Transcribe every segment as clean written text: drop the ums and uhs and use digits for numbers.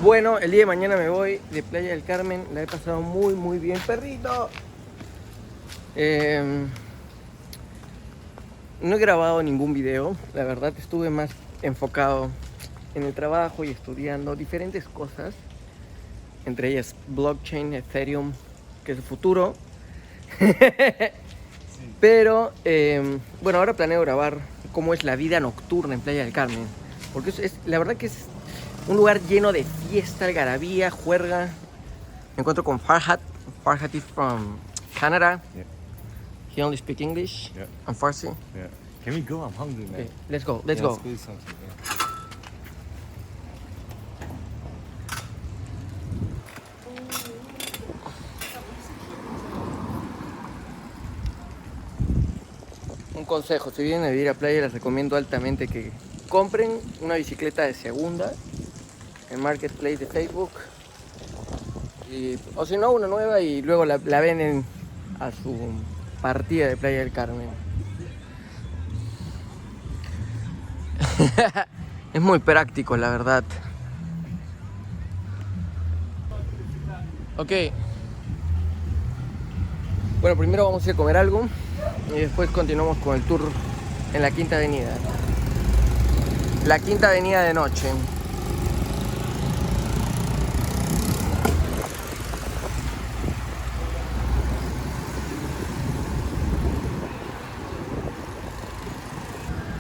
Bueno, el día de mañana me voy de Playa del Carmen. La he pasado muy bien, perrito. No he grabado ningún video. La verdad estuve más enfocado en el trabajo y estudiando diferentes cosas. Entre ellas blockchain, Ethereum, que es el futuro. Pero bueno, ahora planeo grabar cómo es la vida nocturna en Playa del Carmen. Porque la verdad que es un lugar lleno de fiesta, algarabía, juerga. Me encuentro con Farhat. Farhat is from Canada. Yeah. He only speaks English Yeah. and Farsi. Yeah. Can we go? I'm hungry, man. Okay, let's go. Let's Yeah, go. Let's do something. Yeah. Un consejo, si vienen a vivir a playa les recomiendo altamente que compren una bicicleta de segunda en Marketplace de Facebook o si no una nueva y luego la venden a su partida de Playa del Carmen. Es muy práctico, la verdad. Ok. Bueno, primero vamos a ir a comer algo y después continuamos con el tour en la Quinta Avenida. La Quinta Avenida de noche.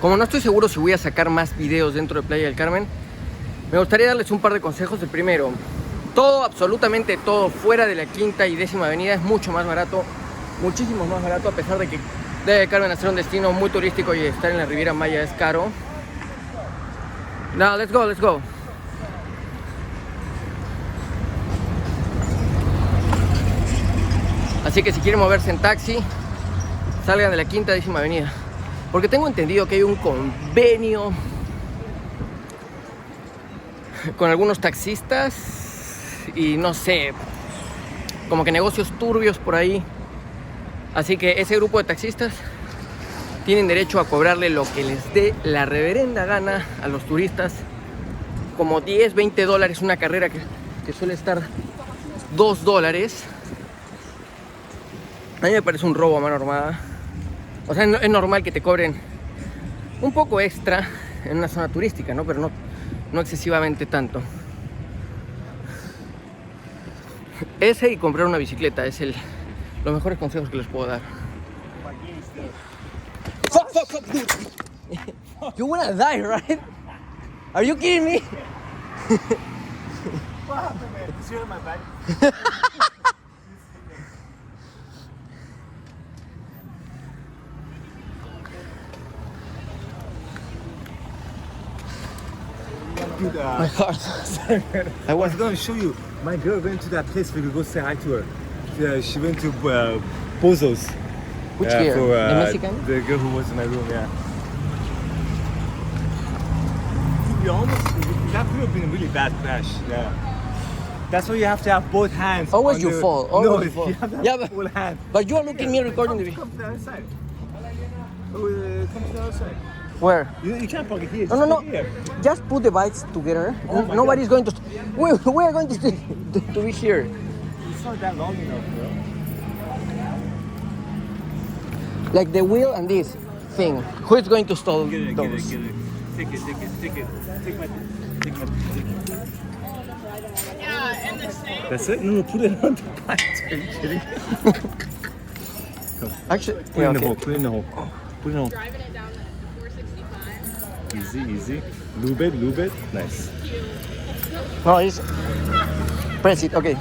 Como no estoy seguro si voy a sacar más videos dentro de Playa del Carmen, me gustaría darles un par de consejos. El primero, todo, absolutamente todo, fuera de la Quinta y Décima Avenida es mucho más barato, muchísimo más barato, a pesar de que Playa del Carmen, al ser un destino muy turístico y estar en la Riviera Maya es caro. No, let's go, let's go. Así que si quieren moverse en taxi, salgan de la Quinta Décima Avenida. Porque tengo entendido que hay un convenio con algunos taxistas y no sé, como que negocios turbios por ahí. Así que ese grupo de taxistas tienen derecho a cobrarle lo que les dé la reverenda gana a los turistas. Como 10, 20 dólares una carrera que suele estar $2. A mí me parece un robo a mano armada. O sea, es normal que te cobren un poco extra en una zona turística, ¿no? Pero no excesivamente tanto. Ese y comprar una bicicleta es los mejores consejos que les puedo dar. Fuck, dude. You wanna die, right? Are you kidding me? What happened, man? Did you hit my back? Dude, My heart. I was going to show you. My girl went to that place. We could go say hi to her. Yeah, she went to Pozos. Which girl? For, The Mexican? The girl who was in my room, yeah. That could have been a really bad crash. Yeah. That's why you have to have both hands. Always on your the- fault. No, Always your you fault. have to have Yeah, full hand. but you are looking at me recording the video. Come to the other side. Oh, come to the other side. Where? You can't park it here. No, just no, park here. no. Just put the bikes together. Oh my Nobody's going to. We are going to be here. It's not that long enough, bro. Like the wheel and this thing. Who is going to stall Get it, those? get it. Take it. Take my. Yeah, and the same. That's it? No, put it on the bike. Are you kidding? Actually, Put it yeah, in the okay. hole. Put it in the hole. Put it in the hole. Driving it down at 465. Easy. Lube it. Nice. No, it's press it. Okay.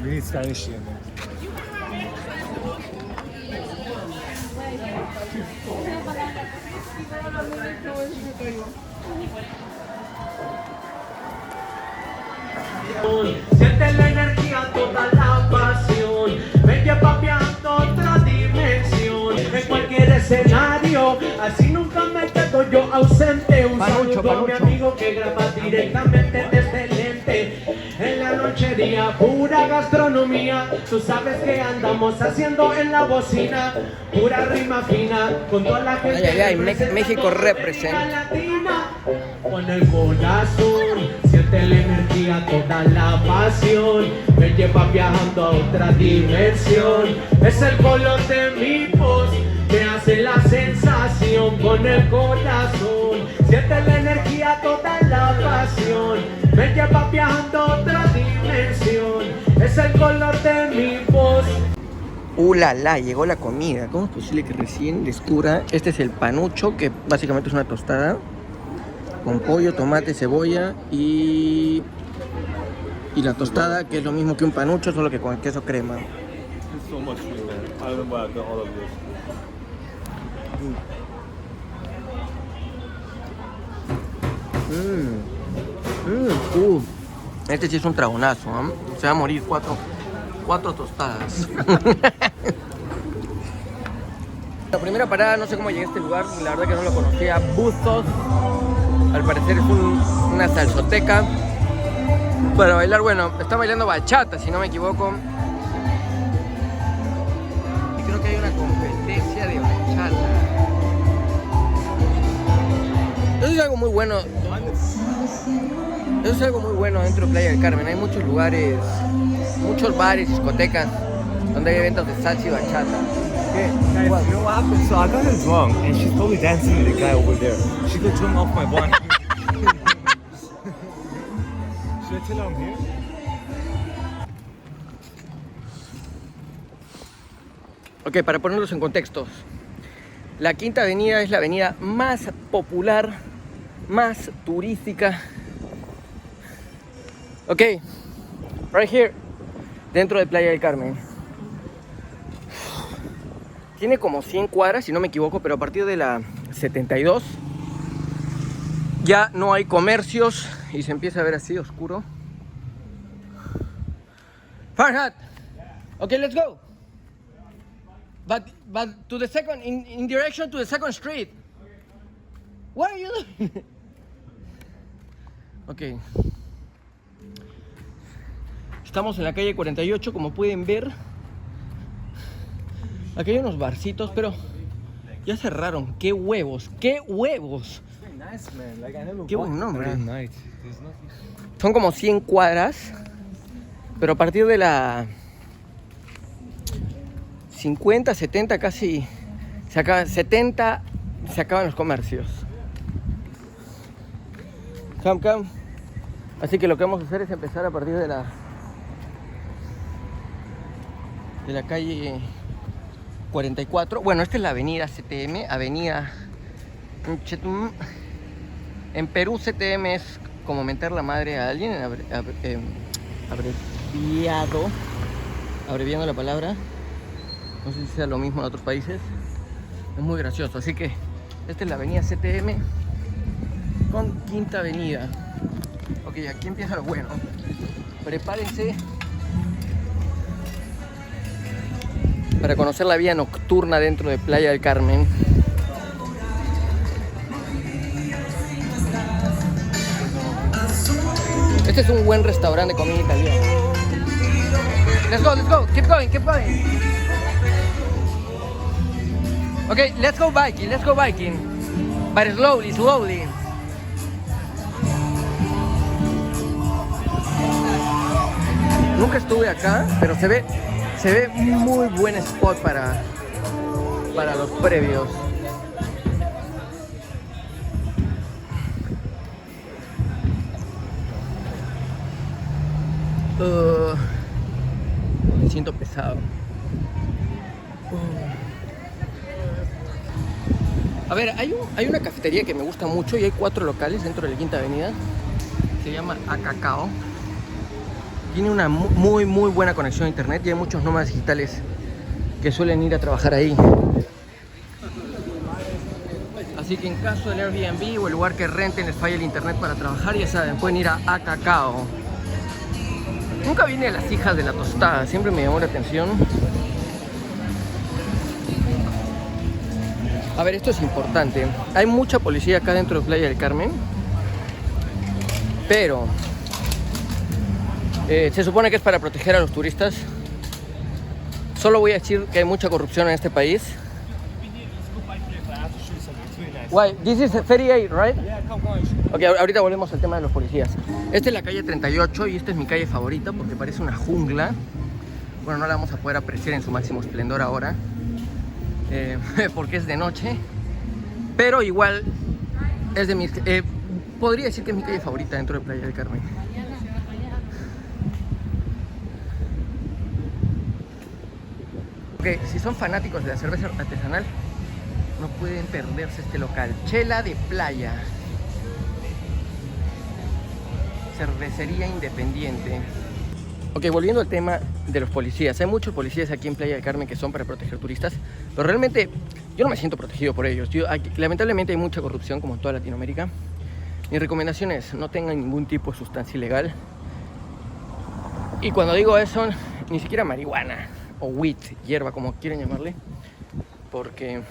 We need Spanish here, man. Siente la energía, toda la pasión, me lleva viajando a otra dimensión, en cualquier escenario, así nunca me quedo yo ausente. Un Panucho, saludo a mi Panucho. amigo que graba directamente desde el lente. En la nochería, pura gastronomía, tú sabes que andamos haciendo en la bocina, pura rima fina, con toda la gente. Ay, ay, ay, representando México de represent. América Latina. con el corazón, siente la energía, toda la pasión, me lleva viajando a otra dimensión. Es el color de mi voz, me hace la sensación con el corazón, siente la energía, toda la pasión, me lleva viajando a otra dimensión. Es el color de mi voz. La, llegó la comida. ¿Cómo es posible que recién descubra? Este es el panucho, que básicamente es una tostada con pollo, tomate, cebolla y la tostada, que es lo mismo que un panucho, solo que con queso crema. It's so much food, man. I don't know why I've done all of this. Este sí es un tragonazo, ¿eh? Se va a morir cuatro tostadas. La primera parada, no sé cómo llegué a este lugar, la verdad que no lo conocía. Bustos, al parecer es una salsoteca para bailar. Bueno, está bailando bachata, si no me equivoco. Y creo que hay una competencia de bachata. Eso es algo muy bueno. Eso es algo muy bueno dentro de Playa del Carmen. Hay muchos lugares, muchos bares, discotecas donde hay eventos de salsa y bachata. Okay, guys, you know what happened? So I got her drunk, and she's probably dancing with the guy over there. She could turn off my body. Should I tell her I'm here? Ok, para ponerlos en contextos. La Quinta Avenida es la avenida más popular, más turística. Ok, right here, dentro de Playa del Carmen. Tiene como 100 cuadras, si no me equivoco, pero a partir de la 72 ya no hay comercios y se empieza a ver así oscuro. Farhat, okay, let's go. But to the second, in direction to the second street. What are you doing? Okay. Estamos en la calle 48, como pueden ver. Aquí hay unos barcitos, pero ya cerraron. ¡Qué huevos! ¡Qué huevos! ¡Qué buen nombre! Son como 100 cuadras, pero a partir de la 50, 70 casi se acaba, 70 se acaban los comercios. Come. Así que lo que vamos a hacer es empezar a partir de la calle 44. Bueno, esta es la avenida CTM, avenida Chetum. En Perú CTM es como mentar la madre a alguien, abreviando la palabra. No sé si sea lo mismo en otros países. Es muy gracioso. Así que esta es la avenida CTM con Quinta Avenida. Ok, aquí empieza lo bueno. Prepárense para conocer la vida nocturna dentro de Playa del Carmen. Este es un buen restaurante de comida italiana. Let's go, keep going. Okay, let's go biking. But slowly. Nunca estuve acá, pero se ve muy buen spot para los previos. Me siento pesado. A ver, hay una cafetería que me gusta mucho y hay 4 locales dentro de la Quinta Avenida. Se llama Acacao. Tiene una muy buena conexión a internet y hay muchos nómadas digitales que suelen ir a trabajar ahí. Así que en caso del Airbnb o el lugar que renten les falla el internet para trabajar, ya saben, pueden ir a Acacao. Nunca vine a las hijas de la tostada, siempre me llamó la atención. A ver, esto es importante. Hay mucha policía acá dentro de Playa del Carmen, pero se supone que es para proteger a los turistas. Solo voy a decir que hay mucha corrupción en este país. Why? This is 38, right? Yeah, come on. Ok, ahorita volvemos al tema de los policías. Esta es la calle 38 y esta es mi calle favorita porque parece una jungla. Bueno, no la vamos a poder apreciar en su máximo esplendor ahora porque es de noche. Pero igual es de mis... podría decir que es mi calle favorita dentro de Playa del Carmen. Ok, si son fanáticos de la cerveza artesanal, no pueden perderse este local. Chela de Playa. Cervecería independiente. Ok, volviendo al tema de los policías. Hay muchos policías aquí en Playa del Carmen que son para proteger turistas, pero realmente yo no me siento protegido por ellos. Lamentablemente hay mucha corrupción como en toda Latinoamérica. Mi recomendación es no tengan ningún tipo de sustancia ilegal. Y cuando digo eso, ni siquiera marihuana o weed, hierba, como quieran llamarle, porque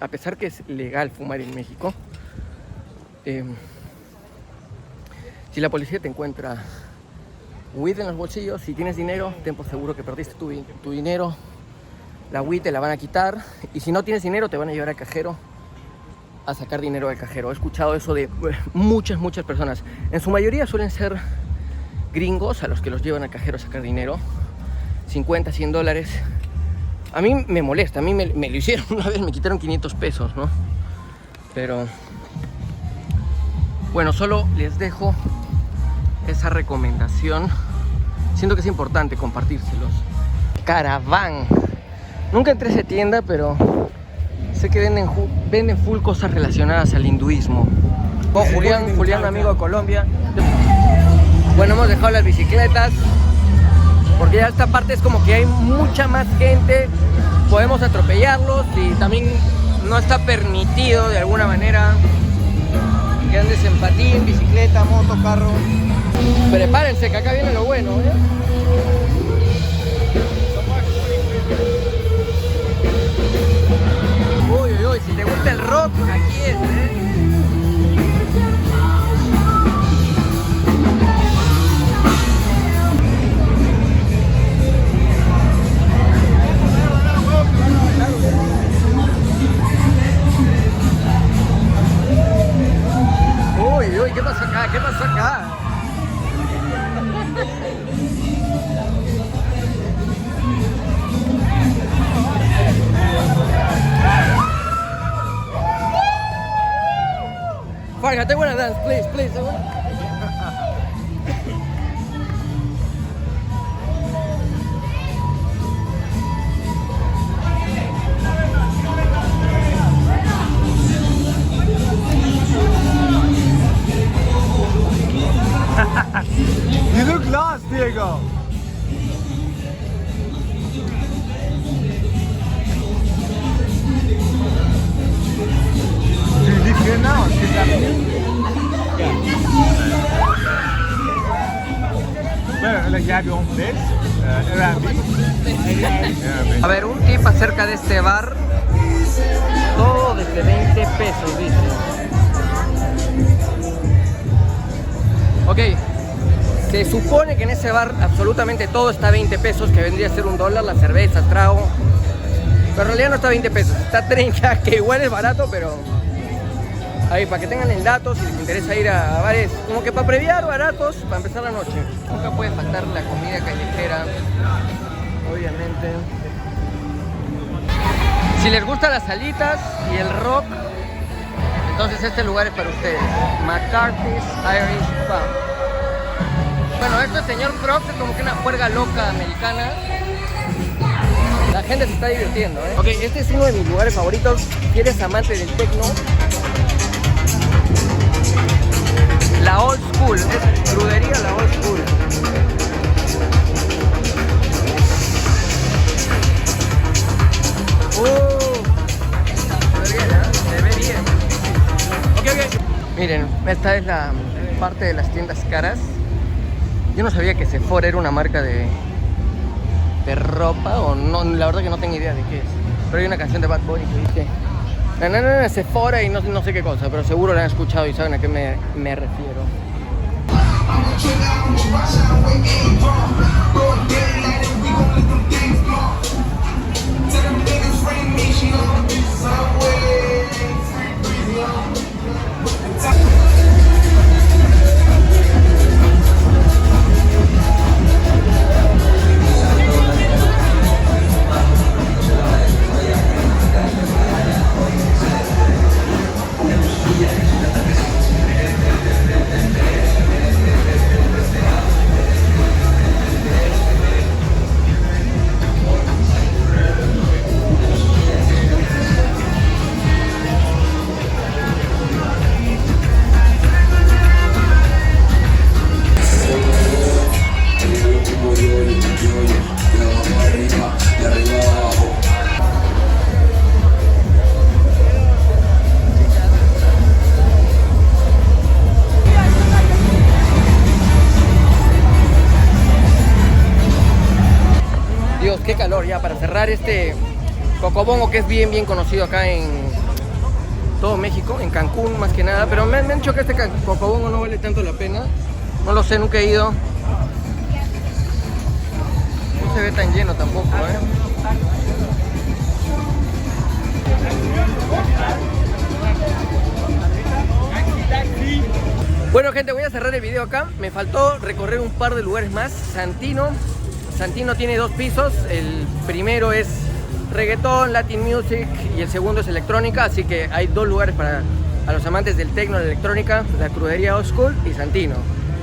a pesar que es legal fumar en México, si la policía te encuentra weed en los bolsillos, si tienes dinero, ten por seguro que perdiste tu dinero. La weed te la van a quitar, y si no tienes dinero te van a llevar al cajero a sacar dinero del cajero. He escuchado eso de muchas personas. En su mayoría suelen ser gringos a los que los llevan al cajero a sacar dinero, 50, 100 dólares. A mí me molesta, a mí me lo hicieron una vez, me quitaron 500 pesos, ¿no? Pero bueno, solo les dejo esa recomendación. Siento que es importante compartírselos. Caravan. Nunca entré a esa tienda, pero sé que venden full cosas relacionadas al hinduismo. Con Julián, amigo de Colombia. Bueno, hemos dejado las bicicletas porque ya esta parte es como que hay mucha más gente. Podemos atropellarlos y también no está permitido de alguna manera que andes en patín, bicicleta, moto, carro. Prepárense que acá viene lo bueno, ¿eh? Uy, uy, uy, si te gusta el rock, aquí es, ¿eh? Uy, uy, ¿qué pasa acá? ¿Qué pasa acá? Farga, te wanna dance, please, please. You look lost, Diego. Do you live here now? Yeah. Well, like you have your own place, Airbnb. A ver, un tip acerca de este bar. Todo desde 20 pesos, dice. Ok, se supone que en ese bar absolutamente todo está a 20 pesos, que vendría a ser $1, la cerveza, trago. Pero en realidad no está a 20 pesos, está a 30, que igual es barato, pero... Ahí, para que tengan el dato, si les interesa ir a bares, como que para previar, baratos, para empezar la noche. Nunca puede faltar la comida callejera, obviamente. Si les gustan las alitas y el rock, entonces este lugar es para ustedes. McCarthy's Irish Pub. Bueno, esto es señor Crocs, es como que una juerga loca americana. La gente se está divirtiendo, ¿eh? Ok, este es uno de mis lugares favoritos. Si eres amante del techno, la Old School, es crudería la Old School. Se ve bien, ¿eh? Se ve bien. Ok. Miren, esta es la parte de las tiendas caras. Yo no sabía que Sephora era una marca de ropa, o no, la verdad que no tengo idea de qué es. Pero hay una canción de Bad Bunny que dice Sephora y no sé qué cosa, pero seguro la han escuchado y saben a qué me refiero. ya para cerrar este Cocobongo, que es bien conocido acá en todo México, en Cancún más que nada, pero me han dicho que este Cocobongo no vale tanto la pena. No lo sé, nunca he ido. No se ve tan lleno tampoco, Bueno, gente, voy a cerrar el video acá. Me faltó recorrer un par de lugares más. Santino tiene 2 pisos. El primero es reggaetón, Latin music, y el segundo es electrónica. Así que hay 2 lugares para a los amantes del techno, la electrónica, la crudería Old School y Santino.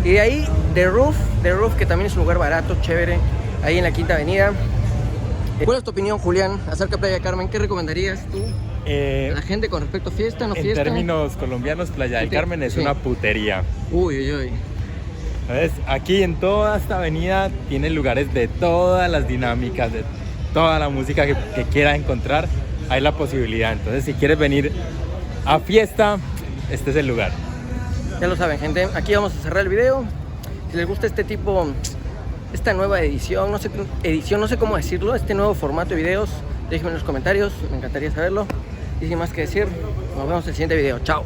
Y de ahí The Roof, que también es un lugar barato, chévere, ahí en la Quinta Avenida. ¿Cuál es tu opinión, Julián, acerca de Playa del Carmen? ¿Qué recomendarías tú a la gente con respecto a fiesta, no fiesta? En términos colombianos, Playa del Carmen es una putería. Uy. ¿Sabes? Aquí en toda esta avenida tienen lugares de todas las dinámicas, de toda la música que quieras encontrar, hay la posibilidad. Entonces, si quieres venir a fiesta, este es el lugar. Ya lo saben, gente, aquí vamos a cerrar el video. Si les gusta este tipo, esta nueva edición, no sé cómo decirlo, este nuevo formato de videos, déjenme en los comentarios, me encantaría saberlo. Y sin más que decir, nos vemos en el siguiente video. Chao.